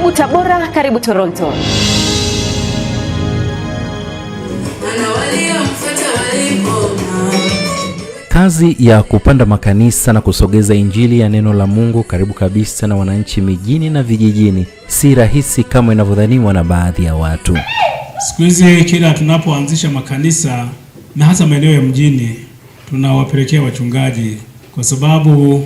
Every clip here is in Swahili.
Karibu Tabora, karibu Toronto. Kazi ya kupanda makanisa na kusogeza injili ya neno la Mungu karibu kabisa na wananchi mijini na vijijini si rahisi kama inavyodhaniwa na baadhi ya watu. Siku hizi kila tunapoanzisha makanisa na hasa maeneo ya mjini tunawapelekea wachungaji, kwa sababu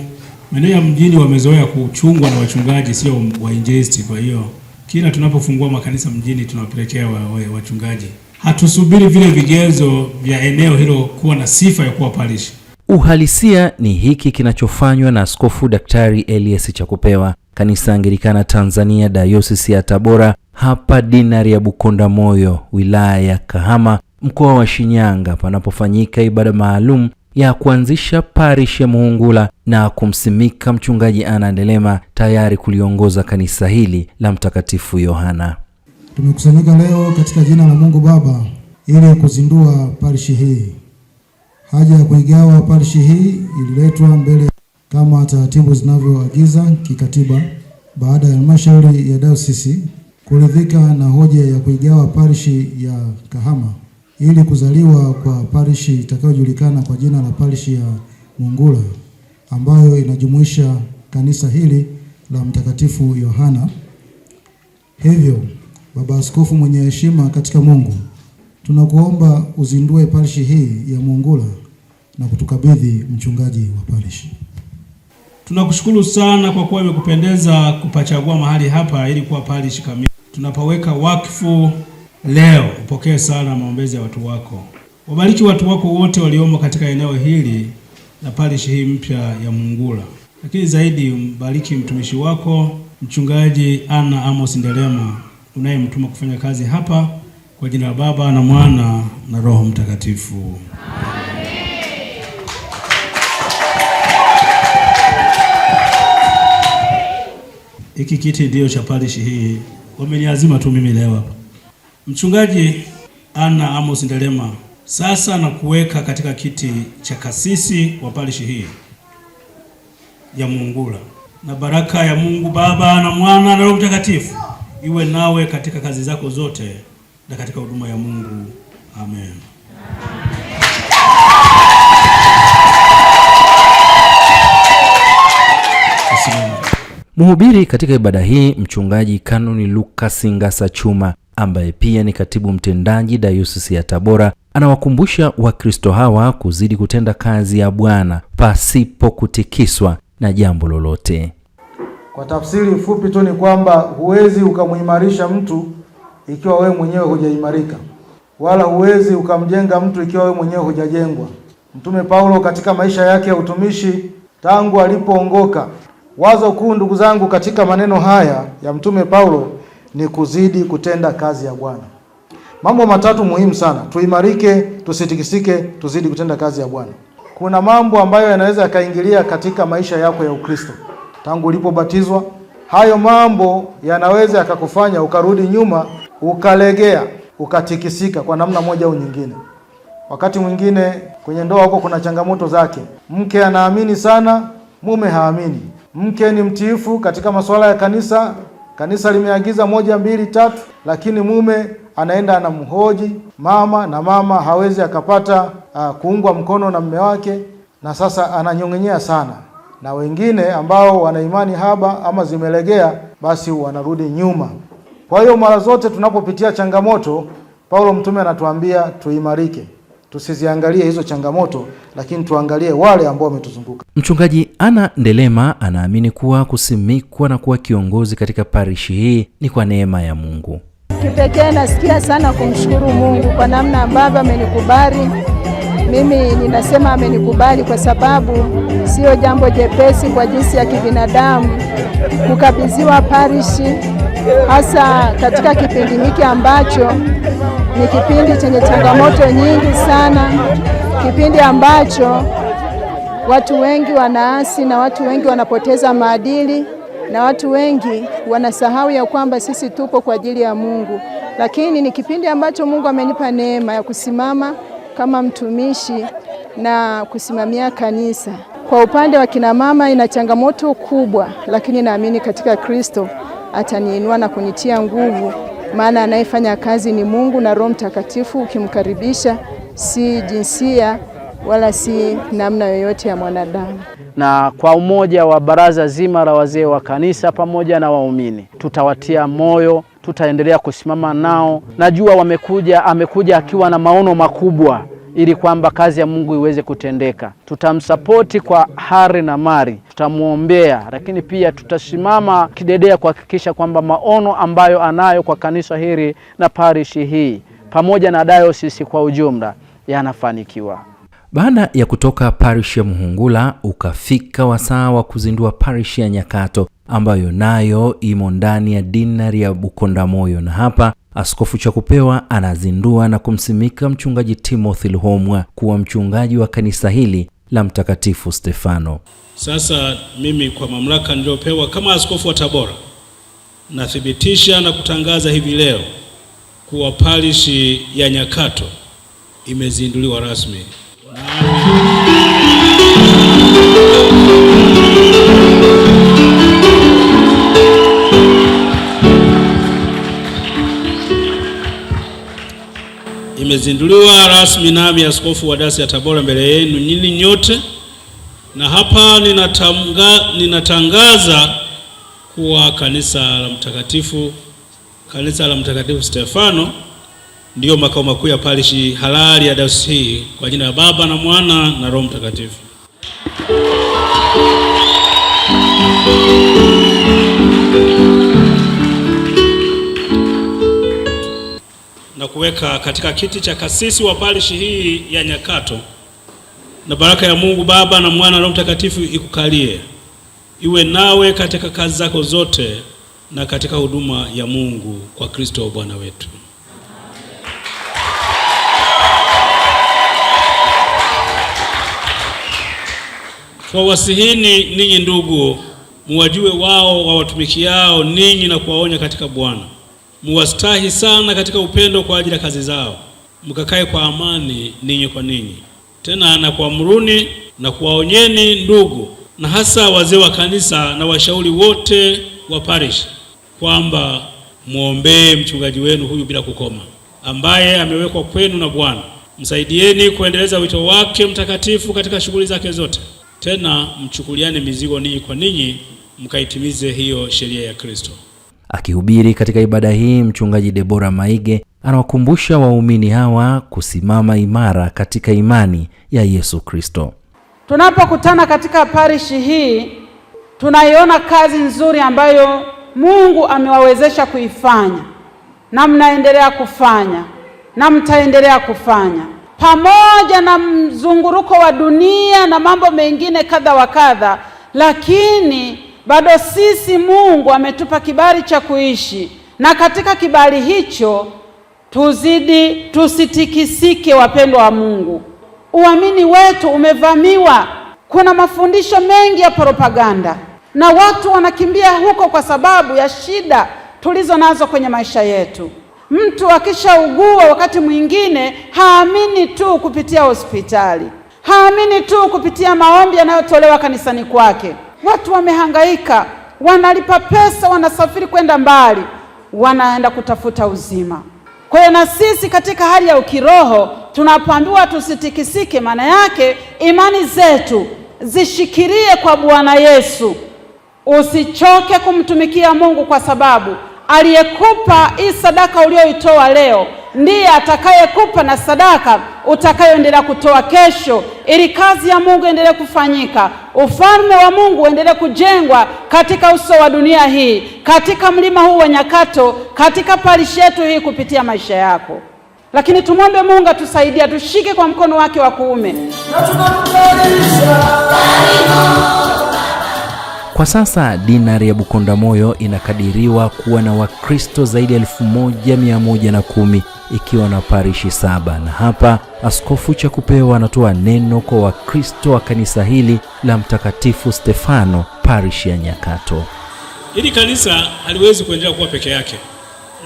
maeneo ya mjini wamezoea kuchungwa na wachungaji, sio wainjilisti. Kwa hiyo kila tunapofungua makanisa mjini tunawapelekea wachungaji. Hatusubiri vile vigezo vya eneo hilo kuwa na sifa ya kuwa parish. Uhalisia ni hiki kinachofanywa na Askofu Daktari Elias Chakupewa, Kanisa Anglikana Tanzania Dayosisi ya Tabora, hapa Dinari ya Bukondamoyo, wilaya ya Kahama, mkoa wa Shinyanga, panapofanyika ibada maalum ya kuanzisha parish ya Muhungula na kumsimika mchungaji Anna Ndelema tayari kuliongoza kanisa hili la Mtakatifu Yohana. Tumekusanyika leo katika jina la Mungu Baba ili kuzindua parishi hii. Haja ya kuigawa parishi hii ililetwa mbele kama taratibu zinavyoagiza kikatiba baada ya halmashauri ya dayosisi kuridhika na hoja ya kuigawa parishi ya Kahama ili kuzaliwa kwa parishi itakayojulikana kwa jina la parishi ya Muhungula, ambayo inajumuisha kanisa hili la Mtakatifu Yohana. Hivyo Baba Askofu mwenye heshima katika Mungu, tunakuomba uzindue parishi hii ya Muhungula na kutukabidhi mchungaji wa parishi. Tunakushukuru sana kwa kuwa imekupendeza kupachagua mahali hapa ili kuwa parishi kamili. Tunapoweka wakfu leo, upokee sana maombezi ya watu wako. Wabariki watu wako wote waliomo katika eneo hili na parishi hii mpya ya Muhungula. Lakini zaidi mbariki mtumishi wako Mchungaji Anna Amos Ndelema unayemtuma kufanya kazi hapa, kwa jina la Baba na Mwana na Roho Mtakatifu. Amen. Hiki kiti ndio cha parishi hii. Wameniazima tu mimi leo hapa. Mchungaji Anna Amos Ndelema, sasa na kuweka katika kiti cha kasisi wa parishi hii ya Muhungula. Na baraka ya Mungu Baba na Mwana na Roho Mtakatifu iwe nawe katika kazi zako zote na katika huduma ya Mungu. Amen. Mhubiri katika ibada hii Mchungaji Kanoni Lucas Ngasa Chuma, ambaye pia ni katibu mtendaji Dayosisi ya Tabora, anawakumbusha Wakristo hawa kuzidi kutenda kazi ya Bwana pasipo kutikiswa na jambo lolote. Kwa tafsiri fupi tu ni kwamba huwezi ukamuimarisha mtu ikiwa wewe mwenyewe hujaimarika, wala huwezi ukamjenga mtu ikiwa wewe mwenyewe hujajengwa. Mtume Paulo katika maisha yake ya utumishi tangu alipoongoka, wazo kuu ndugu zangu katika maneno haya ya Mtume Paulo ni kuzidi kutenda kazi ya Bwana. Mambo matatu muhimu sana: tuimarike, tusitikisike, tuzidi kutenda kazi ya Bwana. Kuna mambo ambayo yanaweza yakaingilia katika maisha yako ya Ukristo tangu ulipobatizwa. Hayo mambo yanaweza yakakufanya ukarudi nyuma, ukalegea, ukatikisika kwa namna moja au nyingine. Wakati mwingine kwenye ndoa huko kuna changamoto zake. Mke anaamini sana, mume haamini. Mke ni mtiifu katika masuala ya kanisa, kanisa limeagiza 1, 2, 3, lakini mume anaenda anamhoji mama, na mama hawezi akapata kuungwa mkono na mume wake, na sasa ananyong'enyea sana. Na wengine ambao wana imani haba ama zimelegea, basi wanarudi nyuma. Kwa hiyo mara zote tunapopitia changamoto, Paulo mtume anatuambia tuimarike. Tusiziangalie hizo changamoto, lakini tuangalie wale ambao wametuzunguka. Mchungaji Anna Ndelema anaamini kuwa kusimikwa na kuwa kiongozi katika parishi hii ni kwa neema ya Mungu. Kipekee nasikia sana kumshukuru Mungu kwa namna ambavyo amenikubali. Mimi ninasema amenikubali kwa sababu sio jambo jepesi kwa jinsi ya kibinadamu kukabidhiwa parishi, hasa katika kipindi hiki ambacho ni kipindi chenye changamoto nyingi sana, kipindi ambacho watu wengi wanaasi na watu wengi wanapoteza maadili na watu wengi wanasahau ya kwamba sisi tupo kwa ajili ya Mungu. Lakini ni kipindi ambacho Mungu amenipa neema ya kusimama kama mtumishi na kusimamia kanisa. Kwa upande wa kina mama ina changamoto kubwa, lakini naamini katika Kristo ataniinua na kunitia nguvu, maana anayefanya kazi ni Mungu na Roho Mtakatifu. Ukimkaribisha si jinsia wala si namna yoyote ya mwanadamu. Na kwa umoja wa baraza zima la wazee wa kanisa pamoja na waumini, tutawatia moyo, tutaendelea kusimama nao. Najua amekuja akiwa na maono makubwa ili kwamba kazi ya Mungu iweze kutendeka. Tutamsapoti kwa hari na mali, tutamuombea, lakini pia tutasimama kidedea kuhakikisha kwamba maono ambayo anayo kwa kanisa hili na parishi hii pamoja na dayosisi kwa ujumla yanafanikiwa. Baada ya kutoka parishi ya Muhungula, ukafika wasaa wa kuzindua parishi ya Nyakato ambayo nayo imo ndani ya dinari ya Bukondamoyo, na hapa Askofu Chakupewa anazindua na kumsimika mchungaji Timothy Luhomwa kuwa mchungaji wa kanisa hili la Mtakatifu Stefano. Sasa mimi kwa mamlaka niliyopewa kama askofu wa Tabora, nathibitisha na kutangaza hivi leo kuwa parishi ya Nyakato imezinduliwa rasmi. Imezinduliwa rasmi nami askofu wa Dayosisi ya Tabora mbele yenu nyinyi nyote, na hapa ninatangaza kuwa kanisa la Mtakatifu Stefano ndiyo makao makuu ya parishi halali ya dayosisi hii, kwa jina la Baba na Mwana na Roho Mtakatifu. Na kuweka katika kiti cha kasisi wa parishi hii ya Nyakato, na baraka ya Mungu Baba na Mwana na Roho Mtakatifu ikukalie, iwe nawe katika kazi zako zote na katika huduma ya Mungu kwa Kristo Bwana wetu. Kwa wasihini ninyi ndugu, muwajue wao wawatumikiao ninyi na kuwaonya katika Bwana. Muwastahi sana katika upendo kwa ajili ya kazi zao, mkakae kwa amani ninyi kwa ninyi. Tena na kuamruni na kuwaonyeni ndugu, na hasa wazee wa kanisa na washauri wote wa parish, kwamba muombee mchungaji wenu huyu bila kukoma, ambaye amewekwa kwenu na Bwana. Msaidieni kuendeleza wito wake mtakatifu katika shughuli zake zote. Tena mchukuliane mizigo ninyi kwa ninyi, mkaitimize hiyo sheria ya Kristo. Akihubiri katika ibada hii, mchungaji Debora Maige anawakumbusha waumini hawa kusimama imara katika imani ya Yesu Kristo. Tunapokutana katika parishi hii, tunaiona kazi nzuri ambayo Mungu amewawezesha kuifanya, na mnaendelea kufanya na mtaendelea kufanya, pamoja na mzunguruko wa dunia na mambo mengine kadha wa kadha, lakini bado sisi Mungu ametupa kibali cha kuishi, na katika kibali hicho tusitikisike, wapendwa wa Mungu. Uamini wetu umevamiwa. Kuna mafundisho mengi ya propaganda na watu wanakimbia huko kwa sababu ya shida tulizo nazo kwenye maisha yetu. Mtu akishaugua wakati mwingine haamini tu kupitia hospitali, haamini tu kupitia maombi yanayotolewa kanisani kwake. Watu wamehangaika, wanalipa pesa, wanasafiri kwenda mbali, wanaenda kutafuta uzima. Kwa hiyo na sisi katika hali ya ukiroho tunapoambiwa tusitikisike, maana yake imani zetu zishikilie kwa Bwana Yesu. Usichoke kumtumikia Mungu, kwa sababu aliyekupa hii sadaka ulioitoa leo ndiye atakayekupa na sadaka utakayoendelea kutoa kesho, ili kazi ya Mungu endelee kufanyika, ufalme wa Mungu endelee kujengwa katika uso wa dunia hii, katika mlima huu wa Nyakato, katika parishi yetu hii, kupitia maisha yako. Lakini tumwombe Mungu atusaidie, tushike kwa mkono wake wa kuume. Kwa sasa dinari ya Bukondamoyo inakadiriwa kuwa na Wakristo zaidi ya 1110 ikiwa na parishi 7, na hapa Askofu Chakupewa anatoa neno kwa Wakristo wa kanisa hili la Mtakatifu Stefano, parishi ya Nyakato. Hili kanisa haliwezi kuendelea kuwa peke yake.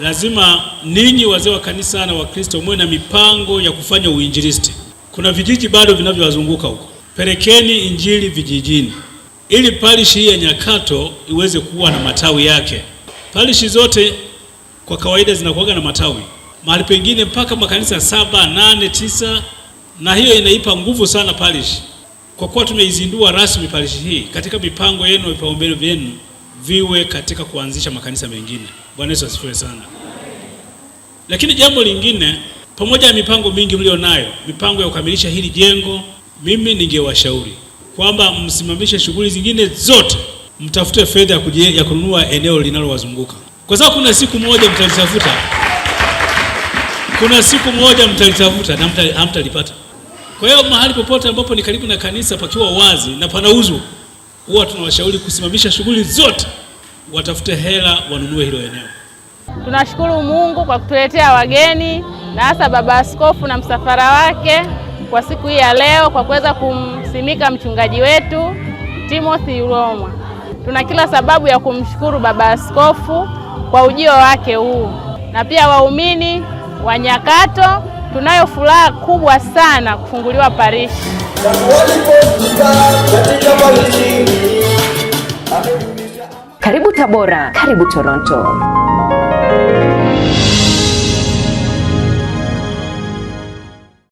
Lazima ninyi wazee wa kanisa na Wakristo muwe na mipango ya kufanya uinjilisti. Kuna vijiji bado vinavyowazunguka huko. Pelekeni injili vijijini, ili parishi hii ya Nyakato iweze kuwa na matawi yake. Parishi zote kwa kawaida zinakuwa na matawi, mahali pengine mpaka makanisa 7, 8, 9, na hiyo inaipa nguvu sana parish. Kwa kuwa tumeizindua rasmi parish hii, katika mipango yenu, vipaumbele vyenu viwe katika kuanzisha makanisa mengine. Bwana Yesu asifiwe sana. Lakini jambo lingine, pamoja na mipango mingi mlio nayo, mipango ya kukamilisha hili jengo, mimi ningewashauri kwamba msimamishe shughuli zingine zote, mtafute fedha ya kununua eneo linalowazunguka, kwa sababu kuna siku moja mtalitafuta na hamtalipata. Kwa hiyo mahali popote ambapo ni karibu na kanisa pakiwa wazi na panauzwa, huwa tunawashauri kusimamisha shughuli zote, watafute hela wanunue hilo eneo. Tunashukuru Mungu kwa kutuletea wageni na hasa baba askofu na msafara wake kwa siku hii ya leo, kwa kuweza kumsimika mchungaji wetu Timothy Uromwa. Tuna kila sababu ya kumshukuru baba askofu kwa ujio wake huu, na pia waumini wa Nyakato tunayo furaha kubwa sana kufunguliwa parishi. Karibu Tabora, karibu Toronto.